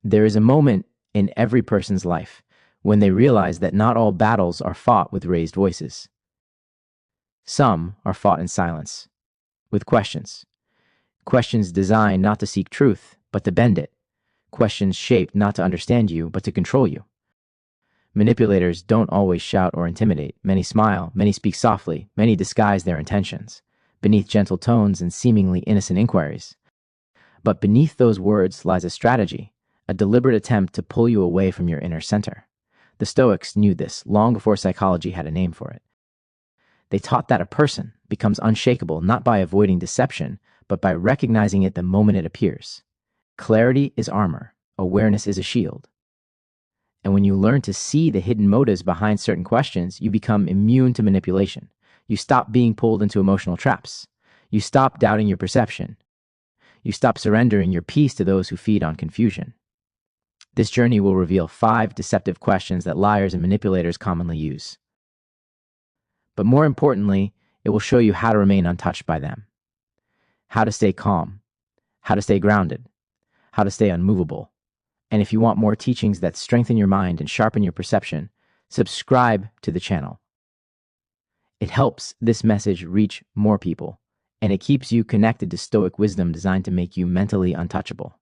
There is a moment in every person's life when they realize that not all battles are fought with raised voices. Some are fought in silence, with questions. Questions designed not to seek truth, but to bend it. Questions shaped not to understand you, but to control you. Manipulators don't always shout or intimidate. Many smile, many speak softly, many disguise their intentions, beneath gentle tones and seemingly innocent inquiries. But beneath those words lies a strategy, a deliberate attempt to pull you away from your inner center. The Stoics knew this long before psychology had a name for it. They taught that a person becomes unshakable not by avoiding deception, but by recognizing it the moment it appears. Clarity is armor, awareness is a shield. And when you learn to see the hidden motives behind certain questions, you become immune to manipulation. You stop being pulled into emotional traps. You stop doubting your perception. You stop surrendering your peace to those who feed on confusion. This journey will reveal 5 deceptive questions that liars and manipulators commonly use. But more importantly, it will show you how to remain untouched by them. How to stay calm, how to stay grounded, how to stay unmovable. And if you want more teachings that strengthen your mind and sharpen your perception, subscribe to the channel. It helps this message reach more people, and it keeps you connected to Stoic wisdom designed to make you mentally untouchable.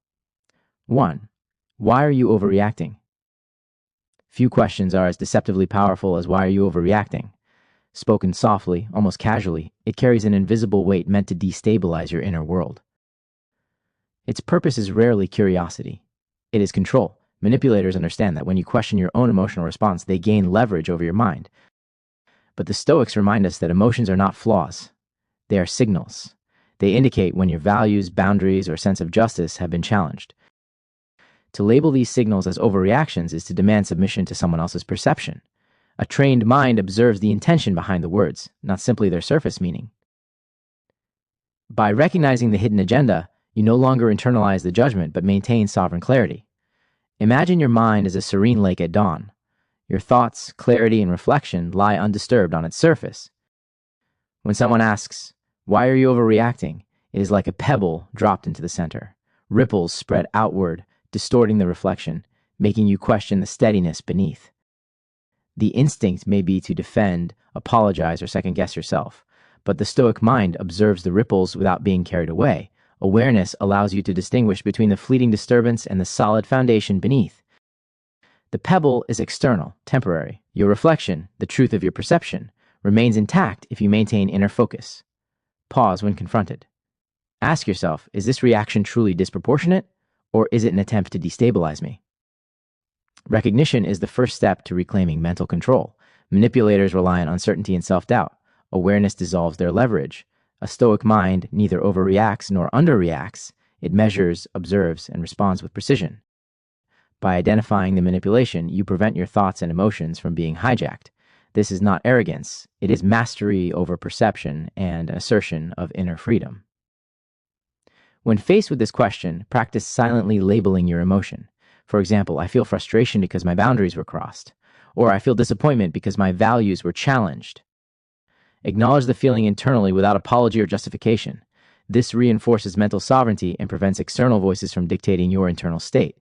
1. Why are you overreacting? Few questions are as deceptively powerful as why are you overreacting? Spoken softly, almost casually, it carries an invisible weight meant to destabilize your inner world. Its purpose is rarely curiosity. It is control. Manipulators understand that when you question your own emotional response, they gain leverage over your mind. But the Stoics remind us that emotions are not flaws. They are signals. They indicate when your values, boundaries, or sense of justice have been challenged. To label these signals as overreactions is to demand submission to someone else's perception. A trained mind observes the intention behind the words, not simply their surface meaning. By recognizing the hidden agenda, you no longer internalize the judgment but maintain sovereign clarity. Imagine your mind as a serene lake at dawn. Your thoughts, clarity, and reflection lie undisturbed on its surface. When someone asks, "Why are you overreacting?" it is like a pebble dropped into the center. Ripples spread outward, distorting the reflection, making you question the steadiness beneath. The instinct may be to defend, apologize, or second-guess yourself, but the Stoic mind observes the ripples without being carried away. Awareness allows you to distinguish between the fleeting disturbance and the solid foundation beneath. The pebble is external, temporary. Your reflection, the truth of your perception, remains intact if you maintain inner focus. Pause when confronted. Ask yourself, is this reaction truly disproportionate, or is it an attempt to destabilize me? Recognition is the first step to reclaiming mental control. Manipulators rely on uncertainty and self-doubt. Awareness dissolves their leverage. A Stoic mind neither overreacts nor underreacts. It measures, observes, and responds with precision. By identifying the manipulation, you prevent your thoughts and emotions from being hijacked. This is not arrogance. It is mastery over perception and assertion of inner freedom. When faced with this question, practice silently labeling your emotion. For example, I feel frustration because my boundaries were crossed, or I feel disappointment because my values were challenged. Acknowledge the feeling internally without apology or justification. This reinforces mental sovereignty and prevents external voices from dictating your internal state.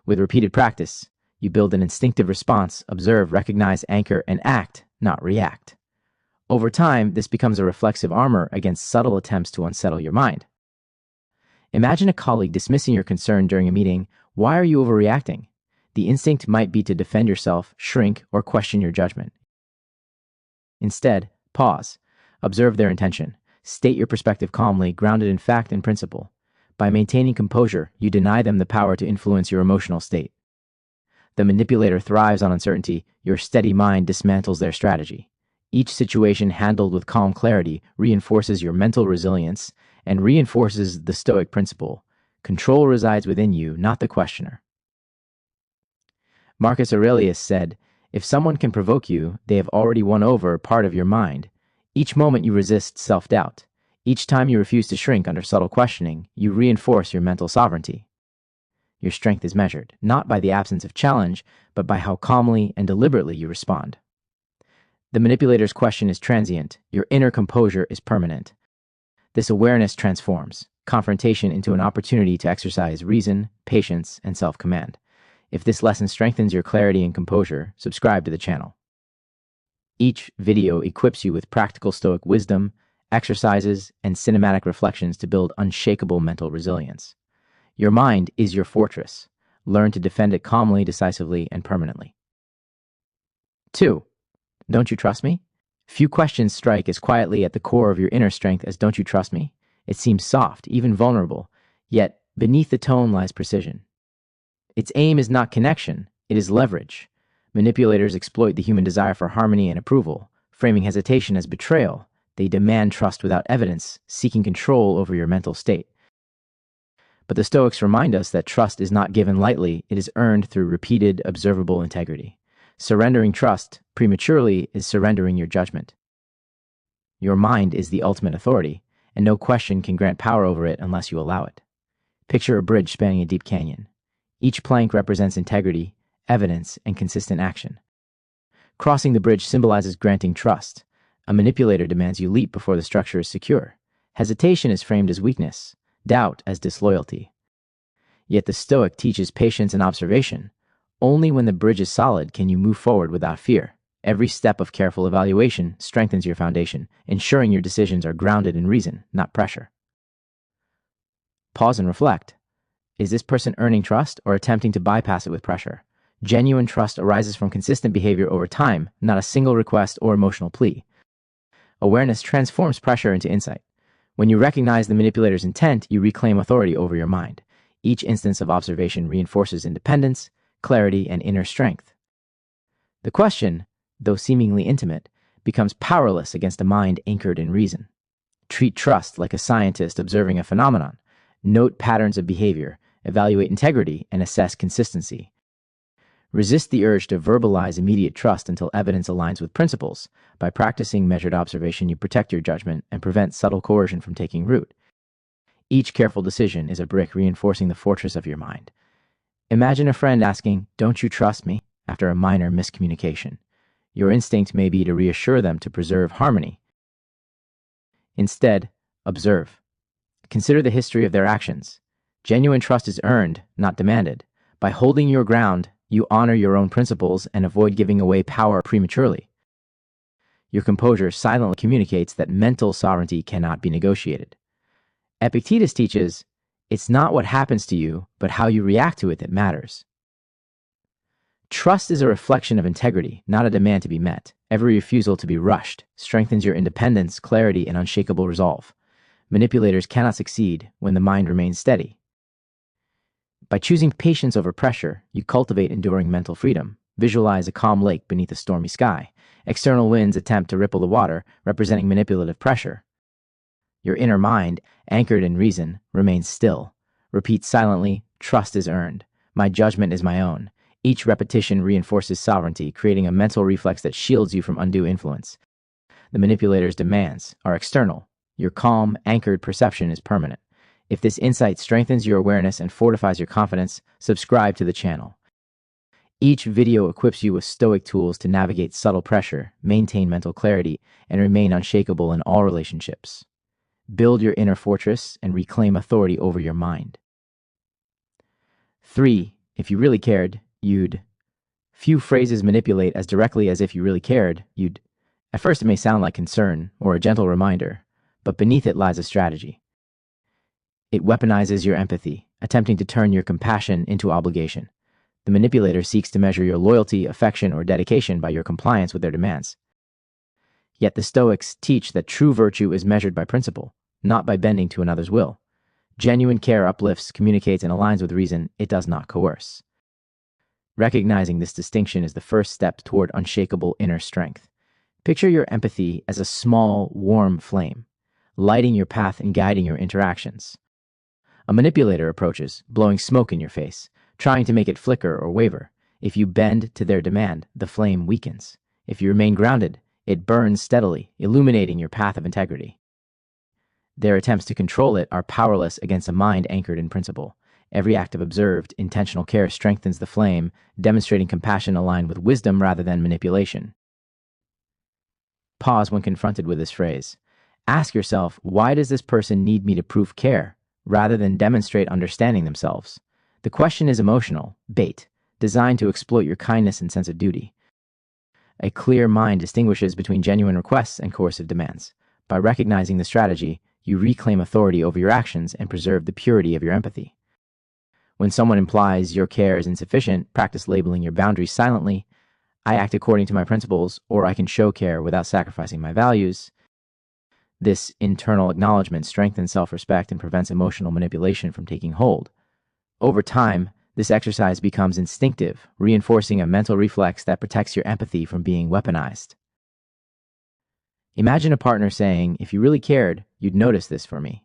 With repeated practice, you build an instinctive response, observe, recognize, anchor, and act, not react. Over time, this becomes a reflexive armor against subtle attempts to unsettle your mind. Imagine a colleague dismissing your concern during a meeting. Why are you overreacting? The instinct might be to defend yourself, shrink, or question your judgment. Instead, pause. Observe their intention. State your perspective calmly, grounded in fact and principle. By maintaining composure, you deny them the power to influence your emotional state. The manipulator thrives on uncertainty. Your steady mind dismantles their strategy. Each situation handled with calm clarity reinforces your mental resilience and reinforces the Stoic principle. Control resides within you, not the questioner. Marcus Aurelius said, "If someone can provoke you, they have already won over part of your mind. Each moment you resist self-doubt. Each time you refuse to shrink under subtle questioning, you reinforce your mental sovereignty. Your strength is measured, not by the absence of challenge, but by how calmly and deliberately you respond. The manipulator's question is transient. Your inner composure is permanent. This awareness transforms. confrontation into an opportunity to exercise reason, patience, and self-command. If this lesson strengthens your clarity and composure, subscribe to the channel. Each video equips you with practical Stoic wisdom, exercises, and cinematic reflections to build unshakable mental resilience. Your mind is your fortress. Learn to defend it calmly, decisively, and permanently. 2. Don't you trust me? Few questions strike as quietly at the core of your inner strength as "don't you trust me?" It seems soft, even vulnerable, yet beneath the tone lies precision. Its aim is not connection, it is leverage. Manipulators exploit the human desire for harmony and approval, framing hesitation as betrayal. They demand trust without evidence, seeking control over your mental state. But the Stoics remind us that trust is not given lightly, it is earned through repeated, observable integrity. Surrendering trust prematurely is surrendering your judgment. Your mind is the ultimate authority, and no question can grant power over it unless you allow it. Picture a bridge spanning a deep canyon. Each plank represents integrity, evidence, and consistent action. Crossing the bridge symbolizes granting trust. A manipulator demands you leap before the structure is secure. Hesitation is framed as weakness, doubt as disloyalty. Yet the Stoic teaches patience and observation. Only when the bridge is solid can you move forward without fear. Every step of careful evaluation strengthens your foundation, ensuring your decisions are grounded in reason, not pressure. Pause and reflect. Is this person earning trust or attempting to bypass it with pressure? Genuine trust arises from consistent behavior over time, not a single request or emotional plea. Awareness transforms pressure into insight. When you recognize the manipulator's intent, you reclaim authority over your mind. Each instance of observation reinforces independence, clarity, and inner strength. The question, though seemingly intimate, becomes powerless against a mind anchored in reason. Treat trust like a scientist observing a phenomenon. Note patterns of behavior, evaluate integrity, and assess consistency. Resist the urge to verbalize immediate trust until evidence aligns with principles. By practicing measured observation, you protect your judgment and prevent subtle coercion from taking root. Each careful decision is a brick reinforcing the fortress of your mind. Imagine a friend asking, "Don't you trust me?" after a minor miscommunication. Your instinct may be to reassure them to preserve harmony. Instead, observe. Consider the history of their actions. Genuine trust is earned, not demanded. By holding your ground, you honor your own principles and avoid giving away power prematurely. Your composure silently communicates that mental sovereignty cannot be negotiated. Epictetus teaches, it's not what happens to you, but how you react to it that matters. Trust is a reflection of integrity, not a demand to be met. Every refusal to be rushed strengthens your independence, clarity, and unshakable resolve. Manipulators cannot succeed when the mind remains steady. By choosing patience over pressure, you cultivate enduring mental freedom. Visualize a calm lake beneath a stormy sky. External winds attempt to ripple the water, representing manipulative pressure. Your inner mind, anchored in reason, remains still. Repeat silently, "Trust is earned. My judgment is my own." Each repetition reinforces sovereignty, creating a mental reflex that shields you from undue influence. The manipulator's demands are external. Your calm, anchored perception is permanent. If this insight strengthens your awareness and fortifies your confidence, subscribe to the channel. Each video equips you with Stoic tools to navigate subtle pressure, maintain mental clarity, and remain unshakable in all relationships. Build your inner fortress and reclaim authority over your mind. 3. If you really cared, you'd. Few phrases manipulate as directly as "if you really cared, you'd." At first it may sound like concern or a gentle reminder, but beneath it lies a strategy. It weaponizes your empathy, attempting to turn your compassion into obligation. The manipulator seeks to measure your loyalty, affection, or dedication by your compliance with their demands. Yet the Stoics teach that true virtue is measured by principle, not by bending to another's will. Genuine care uplifts, communicates, and aligns with reason. It does not coerce. Recognizing this distinction is the first step toward unshakable inner strength. Picture your empathy as a small, warm flame, lighting your path and guiding your interactions. A manipulator approaches, blowing smoke in your face, trying to make it flicker or waver. If you bend to their demand, the flame weakens. If you remain grounded, it burns steadily, illuminating your path of integrity. Their attempts to control it are powerless against a mind anchored in principle. Every act of observed, intentional care strengthens the flame, demonstrating compassion aligned with wisdom rather than manipulation. Pause when confronted with this phrase. Ask yourself, why does this person need me to prove care, rather than demonstrate understanding themselves. The question is emotional, bait, designed to exploit your kindness and sense of duty. A clear mind distinguishes between genuine requests and coercive demands. By recognizing the strategy, you reclaim authority over your actions and preserve the purity of your empathy. When someone implies your care is insufficient, practice labeling your boundaries silently. I act according to my principles, or I can show care without sacrificing my values. This internal acknowledgement strengthens self-respect and prevents emotional manipulation from taking hold. Over time, this exercise becomes instinctive, reinforcing a mental reflex that protects your empathy from being weaponized. Imagine a partner saying, "If you really cared, you'd notice this for me."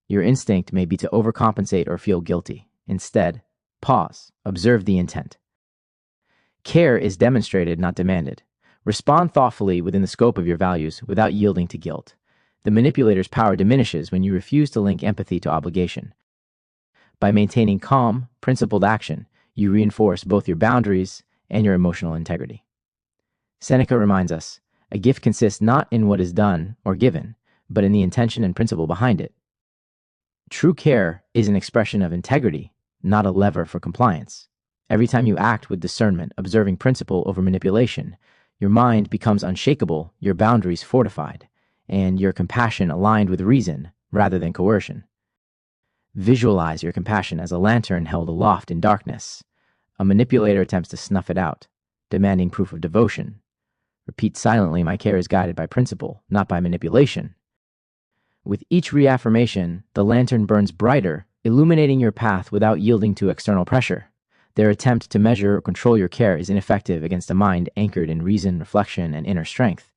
Your instinct may be to overcompensate or feel guilty. Instead, pause, observe the intent. Care is demonstrated, not demanded. Respond thoughtfully within the scope of your values without yielding to guilt. The manipulator's power diminishes when you refuse to link empathy to obligation. By maintaining calm, principled action, you reinforce both your boundaries and your emotional integrity. Seneca reminds us, a gift consists not in what is done or given, but in the intention and principle behind it. True care is an expression of integrity, not a lever for compliance. Every time you act with discernment, observing principle over manipulation, your mind becomes unshakable, your boundaries fortified, and your compassion aligned with reason rather than coercion. Visualize your compassion as a lantern held aloft in darkness. A manipulator attempts to snuff it out, demanding proof of devotion. Repeat silently, "My care is guided by principle, not by manipulation." With each reaffirmation, the lantern burns brighter, illuminating your path without yielding to external pressure. Their attempt to measure or control your care is ineffective against a mind anchored in reason, reflection, and inner strength.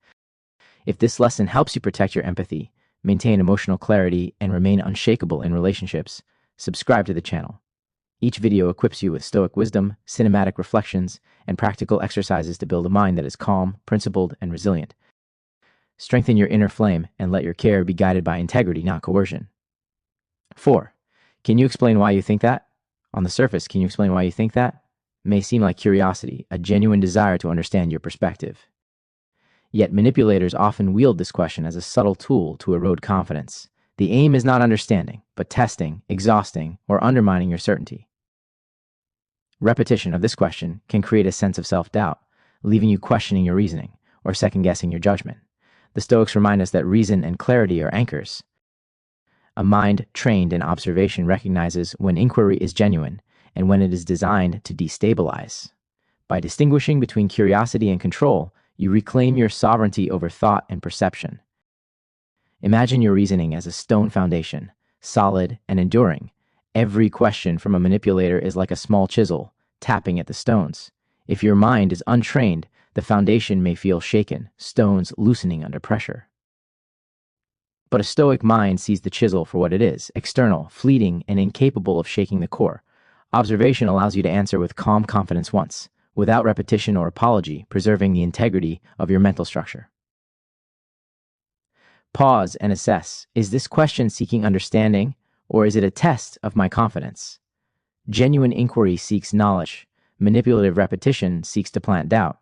If this lesson helps you protect your empathy, maintain emotional clarity, and remain unshakable in relationships, subscribe to the channel. Each video equips you with Stoic wisdom, cinematic reflections, and practical exercises to build a mind that is calm, principled, and resilient. Strengthen your inner flame and let your care be guided by integrity, not coercion. 4. Can you explain why you think that? On the surface, can you explain why you think that? May seem like curiosity, a genuine desire to understand your perspective. Yet manipulators often wield this question as a subtle tool to erode confidence. The aim is not understanding, but testing, exhausting, or undermining your certainty. Repetition of this question can create a sense of self-doubt, leaving you questioning your reasoning or second-guessing your judgment. The Stoics remind us that reason and clarity are anchors. A mind trained in observation recognizes when inquiry is genuine and when it is designed to destabilize. By distinguishing between curiosity and control, you reclaim your sovereignty over thought and perception. Imagine your reasoning as a stone foundation, solid and enduring. Every question from a manipulator is like a small chisel, tapping at the stones. If your mind is untrained, the foundation may feel shaken, stones loosening under pressure. But a Stoic mind sees the chisel for what it is, external, fleeting, and incapable of shaking the core. Observation allows you to answer with calm confidence once, without repetition or apology, preserving the integrity of your mental structure. Pause and assess. Is this question seeking understanding, or is it a test of my confidence? Genuine inquiry seeks knowledge. Manipulative repetition seeks to plant doubt.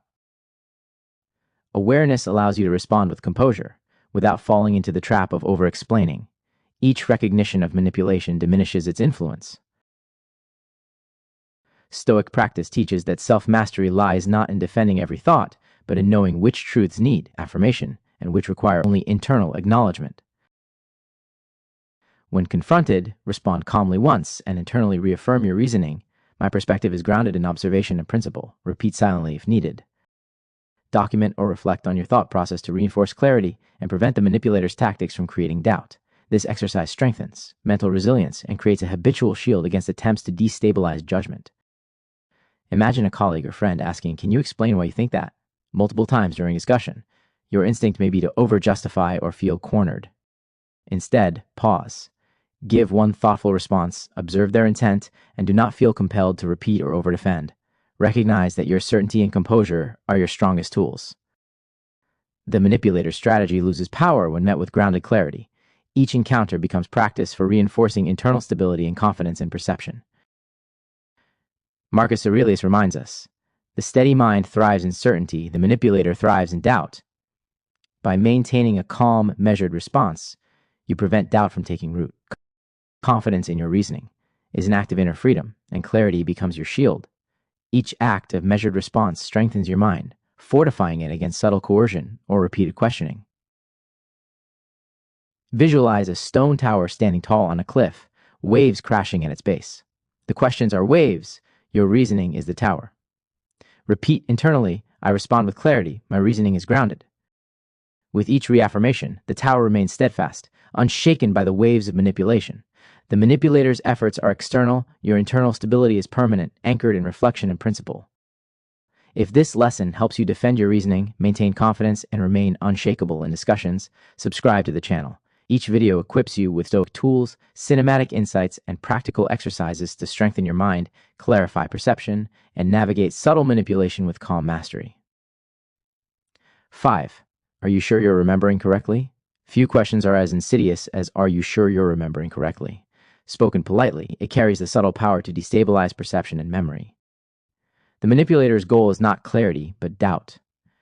Awareness allows you to respond with composure, without falling into the trap of over-explaining. Each recognition of manipulation diminishes its influence. Stoic practice teaches that self-mastery lies not in defending every thought, but in knowing which truths need affirmation and which require only internal acknowledgement. When confronted, respond calmly once and internally reaffirm your reasoning. My perspective is grounded in observation and principle. Repeat silently if needed. Document or reflect on your thought process to reinforce clarity and prevent the manipulator's tactics from creating doubt. This exercise strengthens mental resilience and creates a habitual shield against attempts to destabilize judgment. Imagine a colleague or friend asking, "Can you explain why you think that?" multiple times during discussion. Your instinct may be to over-justify or feel cornered. Instead, pause. Give one thoughtful response, observe their intent, and do not feel compelled to repeat or over-defend. Recognize that your certainty and composure are your strongest tools. The manipulator's strategy loses power when met with grounded clarity. Each encounter becomes practice for reinforcing internal stability and confidence in perception. Marcus Aurelius reminds us, the steady mind thrives in certainty, the manipulator thrives in doubt. By maintaining a calm, measured response, you prevent doubt from taking root. Confidence in your reasoning is an act of inner freedom, and clarity becomes your shield. Each act of measured response strengthens your mind, fortifying it against subtle coercion or repeated questioning. Visualize a stone tower standing tall on a cliff, waves crashing at its base. The questions are waves, your reasoning is the tower. Repeat internally, I respond with clarity, my reasoning is grounded. With each reaffirmation, the tower remains steadfast, unshaken by the waves of manipulation. The manipulator's efforts are external, your internal stability is permanent, anchored in reflection and principle. If this lesson helps you defend your reasoning, maintain confidence, and remain unshakable in discussions, subscribe to the channel. Each video equips you with Stoic tools, cinematic insights, and practical exercises to strengthen your mind, clarify perception, and navigate subtle manipulation with calm mastery. 5. Are you sure you're remembering correctly? Few questions are as insidious as "Are you sure you're remembering correctly?" Spoken politely, it carries the subtle power to destabilize perception and memory. The manipulator's goal is not clarity, but doubt.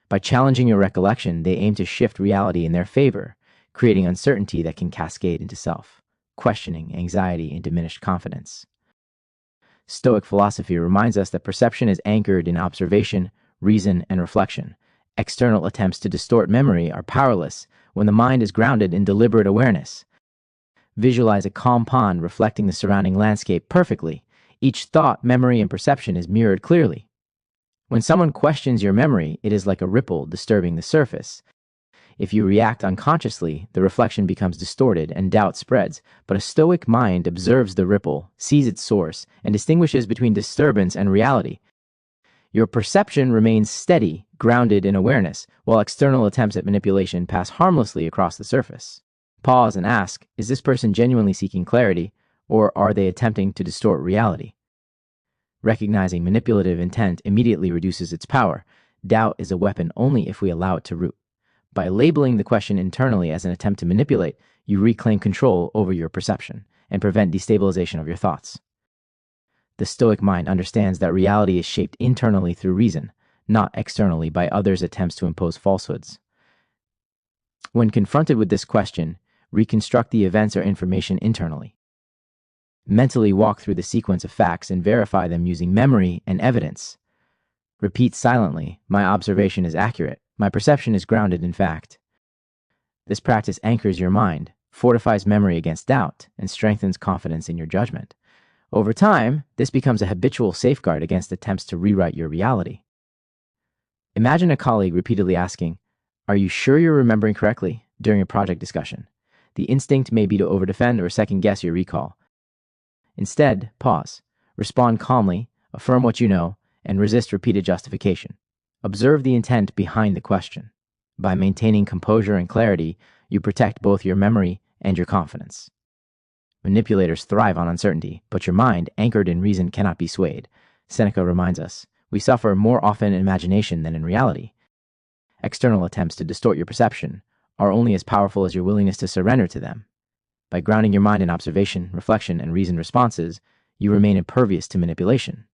By challenging your recollection, they aim to shift reality in their favor, creating uncertainty that can cascade into self-questioning, anxiety, and diminished confidence. Stoic philosophy reminds us that perception is anchored in observation, reason, and reflection. External attempts to distort memory are powerless when the mind is grounded in deliberate awareness. Visualize a calm pond reflecting the surrounding landscape perfectly. Each thought, memory, and perception is mirrored clearly. When someone questions your memory, it is like a ripple disturbing the surface. If you react unconsciously, the reflection becomes distorted and doubt spreads, but a Stoic mind observes the ripple, sees its source, and distinguishes between disturbance and reality. Your perception remains steady, grounded in awareness, while external attempts at manipulation pass harmlessly across the surface. Pause and ask, is this person genuinely seeking clarity, or are they attempting to distort reality? Recognizing manipulative intent immediately reduces its power. Doubt is a weapon only if we allow it to root. By labeling the question internally as an attempt to manipulate, you reclaim control over your perception and prevent destabilization of your thoughts. The Stoic mind understands that reality is shaped internally through reason, not externally by others' attempts to impose falsehoods. When confronted with this question, reconstruct the events or information internally. Mentally walk through the sequence of facts and verify them using memory and evidence. Repeat silently, my observation is accurate. My perception is grounded in fact. This practice anchors your mind, fortifies memory against doubt, and strengthens confidence in your judgment. Over time, this becomes a habitual safeguard against attempts to rewrite your reality. Imagine a colleague repeatedly asking, "Are you sure you're remembering correctly?" during a project discussion. The instinct may be to overdefend or second-guess your recall. Instead, pause, respond calmly, affirm what you know, and resist repeated justification. Observe the intent behind the question. By maintaining composure and clarity, you protect both your memory and your confidence. Manipulators thrive on uncertainty, but your mind, anchored in reason, cannot be swayed. Seneca reminds us, we suffer more often in imagination than in reality. External attempts to distort your perception are only as powerful as your willingness to surrender to them. By grounding your mind in observation, reflection, and reasoned responses, you remain impervious to manipulation.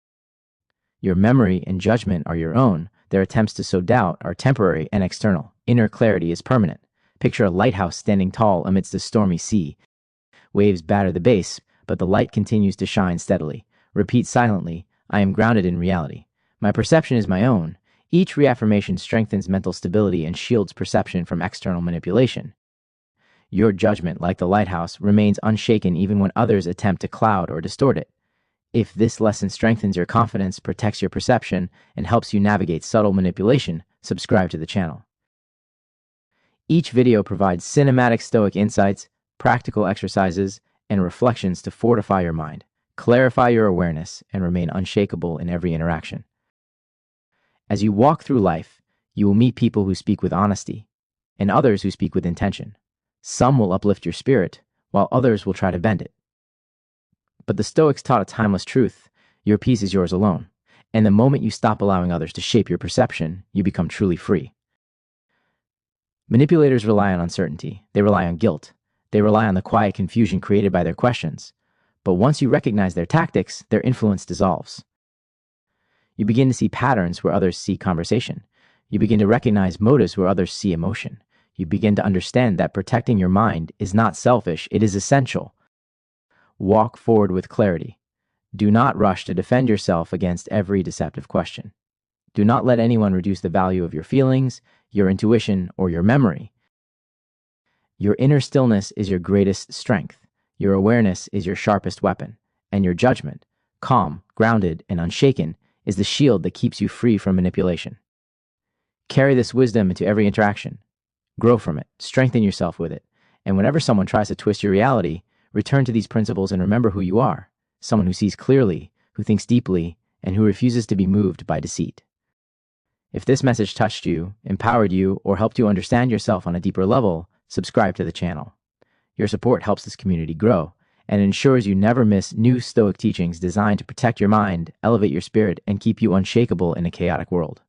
Your memory and judgment are your own. Their attempts to sow doubt are temporary and external. Inner clarity is permanent. Picture a lighthouse standing tall amidst a stormy sea. Waves batter the base, but the light continues to shine steadily. Repeat silently, I am grounded in reality. My perception is my own. Each reaffirmation strengthens mental stability and shields perception from external manipulation. Your judgment, like the lighthouse, remains unshaken even when others attempt to cloud or distort it. If this lesson strengthens your confidence, protects your perception, and helps you navigate subtle manipulation, subscribe to the channel. Each video provides cinematic Stoic insights, practical exercises, and reflections to fortify your mind, clarify your awareness, and remain unshakable in every interaction. As you walk through life, you will meet people who speak with honesty, and others who speak with intention. Some will uplift your spirit, while others will try to bend it. But the Stoics taught a timeless truth: your peace is yours alone, and the moment you stop allowing others to shape your perception, you become truly free. Manipulators rely on uncertainty. They rely on guilt. They rely on the quiet confusion created by their questions. But once you recognize their tactics, their influence dissolves. You begin to see patterns where others see conversation. You begin to recognize motives where others see emotion. You begin to understand that protecting your mind is not selfish, it is essential. Walk forward with clarity. Do not rush to defend yourself against every deceptive question. Do not let anyone reduce the value of your feelings, your intuition, or your memory. Your inner stillness is your greatest strength. Your awareness is your sharpest weapon. And your judgment, calm, grounded, and unshaken, is the shield that keeps you free from manipulation. Carry this wisdom into every interaction. Grow from it, strengthen yourself with it, and whenever someone tries to twist your reality, return to these principles and remember who you are, someone who sees clearly, who thinks deeply, and who refuses to be moved by deceit. If this message touched you, empowered you, or helped you understand yourself on a deeper level, subscribe to the channel. Your support helps this community grow and ensures you never miss new Stoic teachings designed to protect your mind, elevate your spirit, and keep you unshakable in a chaotic world.